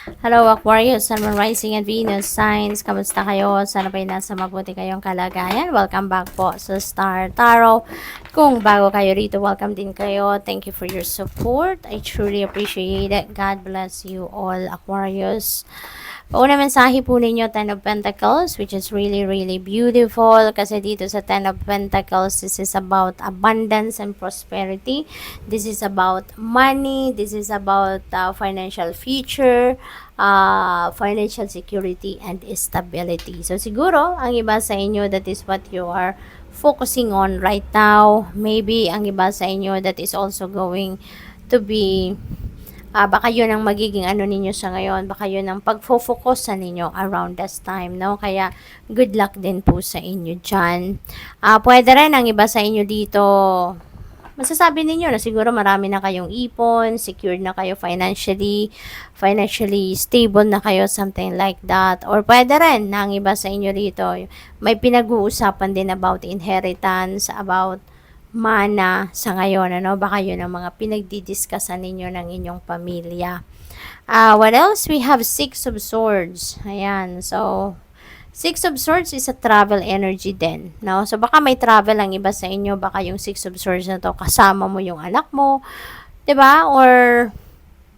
Hello Aquarius, Sun, Moon, Rising and Venus signs. Kamusta kayo? Sana ba'y nasa mabuti kayong kalagayan? Welcome back po sa Star Tarot. Kung bago kayo rito, welcome din kayo. Thank you for your support. I truly appreciate it. God bless you all, Aquarius. Una mensahe po ninyo, Ten of Pentacles, which is really, really beautiful. Kasi dito sa Ten of Pentacles, this is about abundance and prosperity. This is about money. This is about financial future, financial security, and stability. So, siguro, ang iba sa inyo, that is what you are focusing on right now. Maybe, ang iba sa inyo, that is also going to be baka yun ang magiging ano ninyo sa ngayon, baka yun ang pagfo-focus sa ninyo around this time, no? Kaya, good luck din po sa inyo dyan. Pwede rin ang iba sa inyo dito, masasabi ninyo na siguro marami na kayong ipon, secured na kayo financially stable na kayo, something like that. Or pwede rin na ang iba sa inyo dito, may pinag-uusapan din about inheritance, about mana sa ngayon, ano? Baka yun ang mga pinagdidiscusan ninyo ng inyong pamilya. What else? We have Six of Swords. Ayan. So, Six of Swords is a travel energy din, no? So, baka may travel ang iba sa inyo. Baka yung Six of Swords na to, kasama mo yung anak mo, 'di ba? Or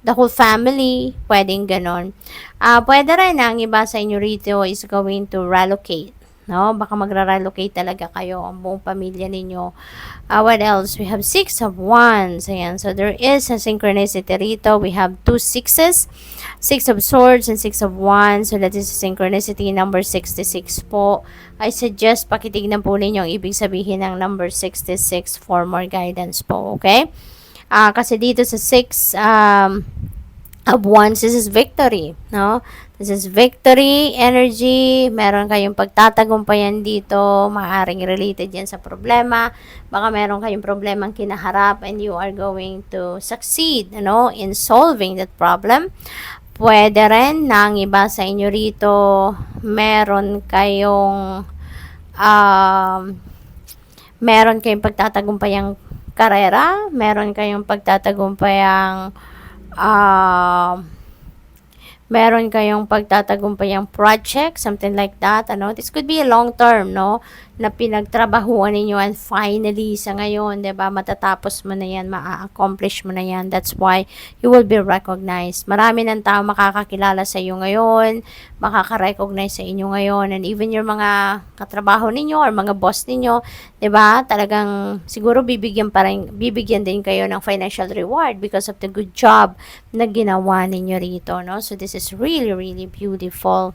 the whole family, pwedeng ganon. Pwede rin na ang iba sa inyo rito is going to relocate, no? Baka magra-relocate talaga kayo, ang buong pamilya ninyo. What else? We have Six of Wands. Ayan. So, there is a synchronicity rito. We have two sixes. Six of Swords and Six of Wands. So, that is a synchronicity number 66 po. I suggest pakitignan po ninyo ang ibig sabihin ng number 66 for more guidance po. Okay? Kasi dito sa 6 of Wands, this is victory. No? This is victory, energy, meron kayong pagtatagumpayan dito, maaaring related yan sa problema, baka meron kayong problemang kinaharap and you are going to succeed, in solving that problem. Pwede rin na ang iba sa inyo rito, meron kayong pagtatagumpayang karera, meron kayong pagtatagumpayang project, something like that, this could be a long term, na pinagtrabahuan ninyo and finally sa ngayon, 'di ba, matatapos mo na 'yan, ma-accomplish mo na 'yan. That's why you will be recognized. Marami ng tao makakakilala sa iyo ngayon, makaka-recognize sa inyo ngayon, and even your mga katrabaho ninyo or mga boss ninyo, 'di ba? Talagang siguro bibigyan din kayo ng financial reward because of the good job na ginawa ninyo rito, no? So this is really, really beautiful.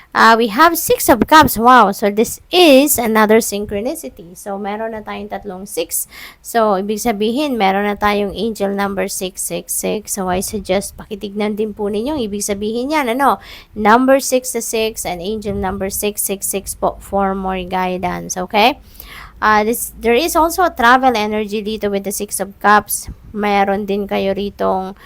We have Six of Cups. Wow. So, this is another synchronicity. So, meron na tayong tatlong 6. So, ibig sabihin, meron na tayong angel number 666. So, I suggest pakitignan din po ninyo. Ibig sabihin yan, Number 66 and angel number 666 po for more guidance. Okay? There is also a travel energy dito with the Six of Cups. Meron din kayo ritong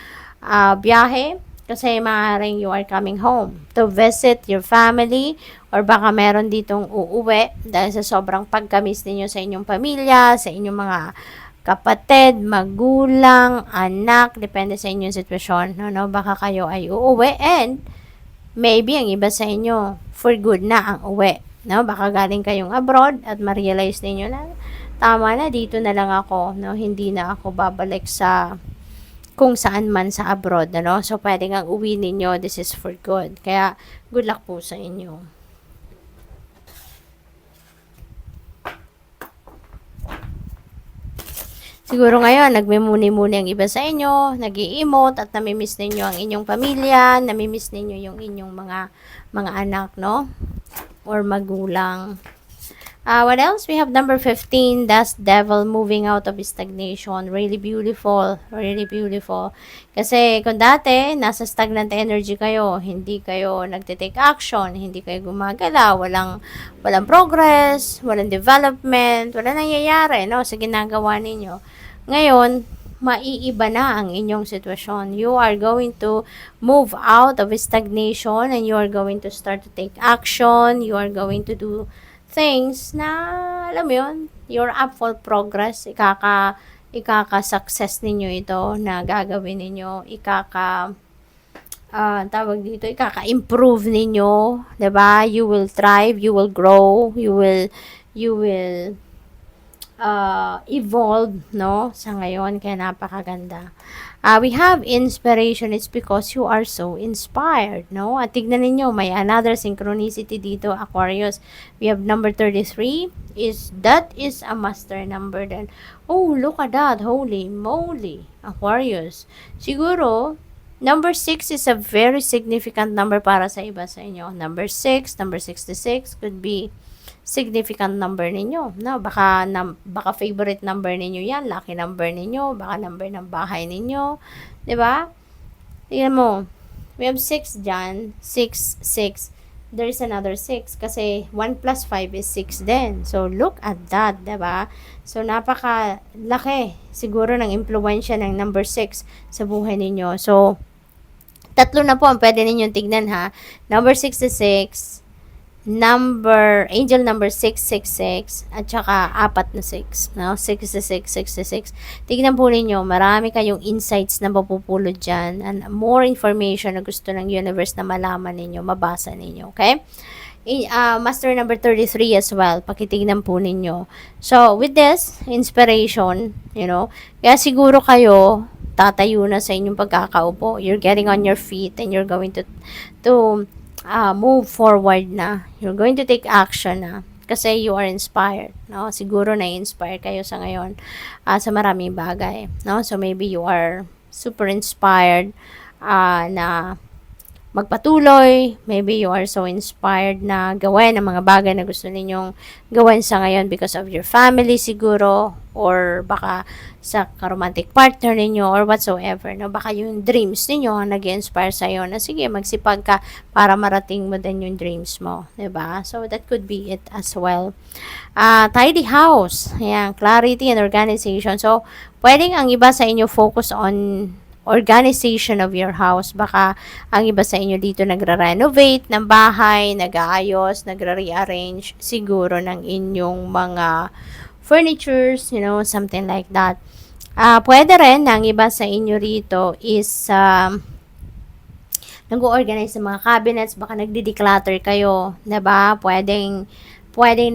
biyahe. Kasi maaaring you are coming home to visit your family or baka meron ditong uuwi dahil sa sobrang pagkamis ninyo sa inyong pamilya, sa inyong mga kapatid, magulang, anak, depende sa inyong sitwasyon. No? Baka kayo ay uuwi and maybe ang iba sa inyo for good na ang uwi. No? Baka galing kayong abroad at ma-realize ninyo na tama na, dito na lang ako. No? Hindi na ako babalik sa kung saan man sa abroad, So, pwede nga uwi ninyo. This is for good. Kaya, good luck po sa inyo. Siguro ngayon, nagmimuni-muni ang iba sa inyo, nag-i-emote at namimiss ninyo ang inyong pamilya, namimiss ninyo yung inyong mga anak, no? Or magulang. What else? We have number 15, Dust Devil, moving out of stagnation. Really beautiful. Really beautiful. Kasi kung dati, nasa stagnant energy kayo, hindi kayo nagte-take action, hindi kayo gumagala, walang progress, walang development, walang nangyayari, sa ginagawa ninyo. Ngayon, maiiba na ang inyong sitwasyon. You are going to move out of stagnation and you are going to start to take action. You are going to do things na, alam mo yun, you're up for progress, ikaka-success ninyo ito na gagawin ninyo, tawag dito, ikaka-improve ninyo, 'di ba? You will thrive, you will grow, you will evolve, no? Sa ngayon, kaya napakaganda. We have inspiration. It's because you are so inspired, no? At tignan ninyo, may another synchronicity dito, Aquarius. We have number 33. That is a master number then. Oh, look at that. Holy moly, Aquarius. Siguro, number 6 is a very significant number para sa iba sa inyo. Number 6, number 66 could be significant number ninyo, no? Baka favorite number ninyo 'yan, lucky number ninyo, baka number ng bahay ninyo, 'di ba? Tingnan mo. We have 6 diyan, 6 6. There is another 6 kasi 1 plus 5 is 6 din. So look at that, 'di ba? So napaka laki siguro ng impluwensya ng number 6 sa buhay ninyo. So tatlo na po ang pwede ninyong tignan ha. Number 66, angel number 666, at saka 4 na 6, no? 66, 66. Tignan po ninyo, marami kayong insights na mapupulot dyan, and more information na gusto ng universe na malaman ninyo, mabasa ninyo, okay? Master number 33 as well, pakitignan po ninyo. So, with this inspiration, kaya siguro kayo, tatayo na sa inyong pagkakaupo. You're getting on your feet and you're going to move forward na. You're going to take action na. Kasi you are inspired, no? Siguro na-inspire kayo sa ngayon sa maraming bagay, no? So maybe you are super inspired na magpatuloy. Maybe you are so inspired na gawin ang mga bagay na gusto ninyong gawin sa ngayon because of your family siguro, or baka sa romantic partner ninyo or whatsoever, no? Baka yung dreams ninyo ang nag-inspire sa'yo na sige, magsipag ka para marating mo din yung dreams mo, 'di ba? So that could be it as well. Tidy house, ayan, clarity and organization. So pwedeng ang iba sa inyo focus on organization of your house. Baka ang iba sa inyo dito nagre-renovate ng bahay, nag-aayos, nagre-rearrange siguro ng inyong mga furnitures, something like that. Pwede rin ang iba sa inyo rito is nag-organize ng mga cabinets, baka nagdi-declutter kayo, 'di ba? Pwedeng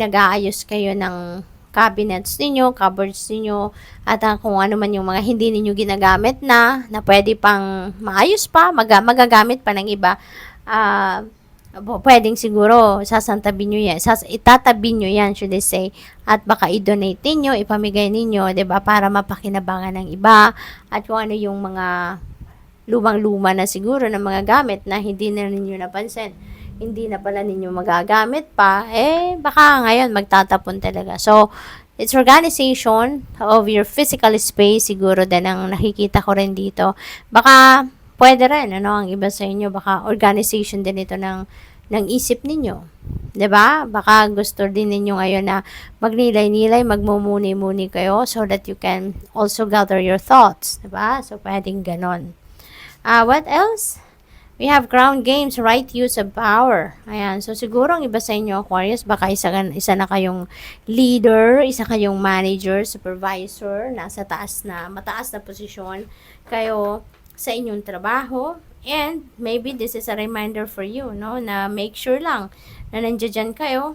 nag-aayos kayo ng cabinets ninyo, cupboards ninyo, at kung ano man yung mga hindi ninyo ginagamit na pwede pang maayos pa, magagamit pa ng iba. Pwedeng siguro sasantabi nyo yan, itatabi nyo yan, should I say, at baka i-donate ninyo, ipamigay ninyo, 'di ba, para mapakinabangan ng iba, at kung ano yung mga lumang-luma na siguro ng mga gamit na hindi na ninyo napansin, hindi na pala ninyo magagamit pa, baka ngayon magtatapon talaga. So, it's organization of your physical space, siguro din ang nakikita ko rin dito. Baka pwede rin, ang iba sa inyo, baka organization din ito ng isip ninyo. 'Di ba? Baka gusto din ninyo ngayon na magnilay-nilay, magmumuni-muni kayo so that you can also gather your thoughts. 'Di ba? So, pwedeng ganon. What else? We have ground games, right use of power. Ayan. So, siguro ang iba sa inyo, Aquarius, baka isa na kayong leader, isa kayong manager, supervisor, mataas na posisyon kayo sa inyong trabaho. And maybe this is a reminder for you, no? Na make sure lang na nandiyan kayo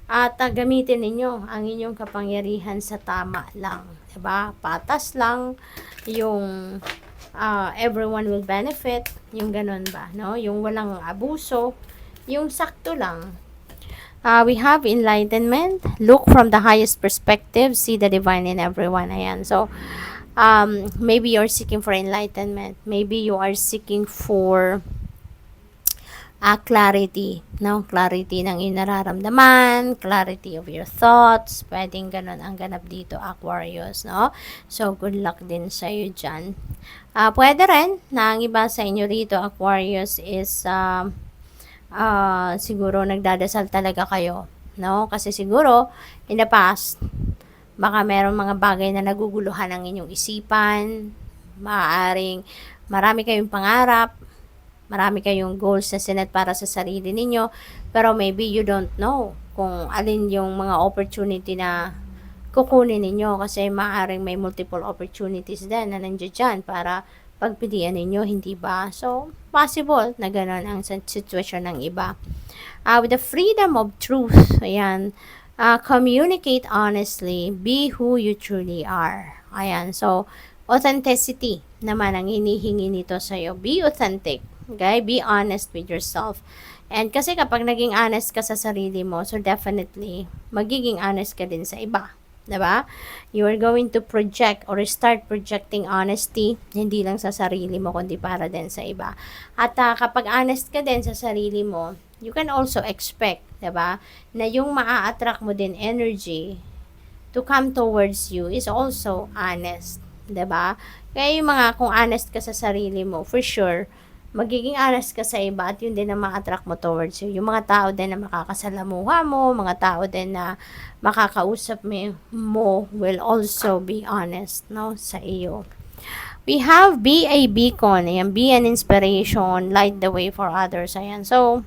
at gamitin ninyo ang inyong kapangyarihan sa tama lang. Diba? Patas lang yung everyone will benefit, yung ganun ba, no? Yung walang abuso, yung sakto lang. We have enlightenment, look from the highest perspective, see the divine in everyone. Ayan. So, maybe you're seeking for enlightenment. Maybe you are seeking for clarity, no? Clarity ng iyong nararamdaman, clarity of your thoughts. Pwedeng ganun ang ganap dito, Aquarius, no? So, good luck din sa'yo dyan. Pwede rin na ang iba sa inyo rito, Aquarius, is siguro nagdadasal talaga kayo, no? Kasi siguro, in the past, baka meron mga bagay na naguguluhan ang inyong isipan, maaaring marami kayong pangarap, marami kayong goals na sinet para sa sarili ninyo, pero maybe you don't know kung alin yung mga opportunity na kukunin ninyo, kasi maaaring may multiple opportunities din na nandiyan dyan para pagpilian ninyo, hindi ba? So, possible na gano'n ang sitwasyon ng iba. With the freedom of truth, ayan, communicate honestly, be who you truly are. Ayan, so, authenticity naman ang hinihingi nito sa'yo. Be authentic, okay? Be honest with yourself. And kasi kapag naging honest ka sa sarili mo, so definitely, magiging honest ka din sa iba. Diba? You are going to project or start projecting honesty, hindi lang sa sarili mo, kundi para din sa iba. At kapag honest ka din sa sarili mo, you can also expect, diba, na yung maa-attract mo din energy to come towards you is also honest. 'Di ba? Kaya yung mga, kung honest ka sa sarili mo, for sure, magiging honest ka sa iba at yun din ang ma-attract mo towards you. Yung mga tao din na makakasalamuha mo, mga tao din na makakausap mo will also be honest, no, sa iyo. We have be a beacon, ayan, be an inspiration, light the way for others, ayan. So,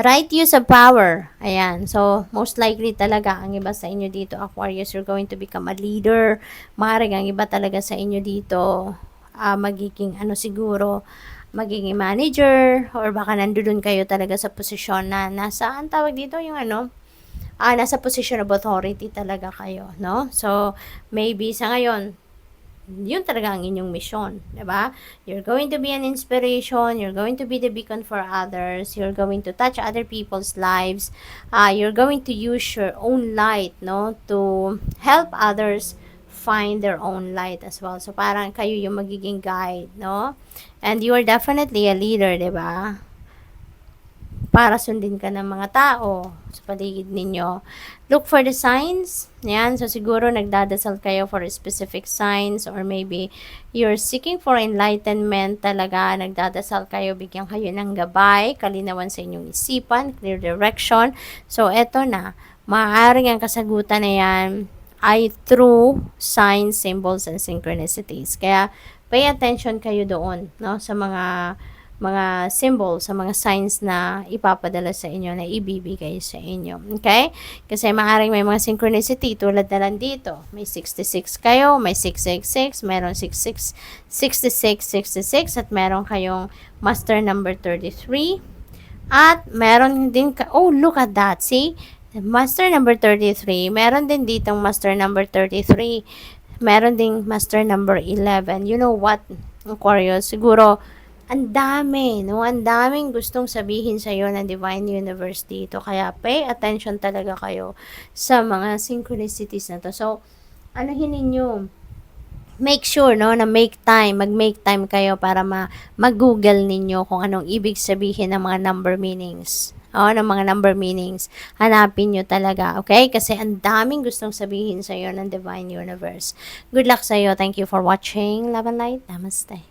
right use of power. Ayan. So, most likely talaga, ang iba sa inyo dito, Aquarius, you're going to become a leader. Maaaring ang iba talaga sa inyo dito, magiging siguro, magiging manager, or baka nandoon kayo talaga sa posisyon na nasa, ang tawag dito, yung nasa position of authority talaga kayo, no? So, maybe sa ngayon, yun talaga ang inyong mission, di ba? You're going to be an inspiration, you're going to be the beacon for others, you're going to touch other people's lives, you're going to use your own light, no, to help others find their own light as well. So, parang kayo yung magiging guide, no? And you are definitely a leader, di ba? Para sundin ka ng mga tao sa paligid ninyo. Look for the signs. Yan. So, siguro nagdadasal kayo for specific signs or maybe you're seeking for enlightenment talaga. Nagdadasal kayo, bigyan kayo ng gabay, kalinawan sa inyong isipan, clear direction. So, eto na. Maaaring ang kasagutan na yan ay through signs, symbols, and synchronicities. Kaya, pay attention kayo doon, no, sa mga symbols, sa mga signs na ipapadala sa inyo, na ibibigay sa inyo. Okay? Kasi maaaring may mga synchronicity tulad na lang dito. May 66 kayo, may 666, meron 66, 66, at meron kayong master number 33. At meron din oh, look at that. See? Master number 33. Meron din ditong master number 33. Meron ding master number 11. You know what, Aquarius? Siguro, ang dami, no? Ang daming gustong sabihin sa iyo ng Divine Universe dito. Kaya pay attention talaga kayo sa mga synchronicities na to. So, anuhin ninyo, make sure, no, na mag-make time kayo para mag-google ninyo kung anong ibig sabihin ng mga number meanings. Ng mga number meanings. Hanapin nyo talaga, okay? Kasi ang daming gustong sabihin sa iyo ng Divine Universe. Good luck sa iyo. Thank you for watching. Love and light. Namaste.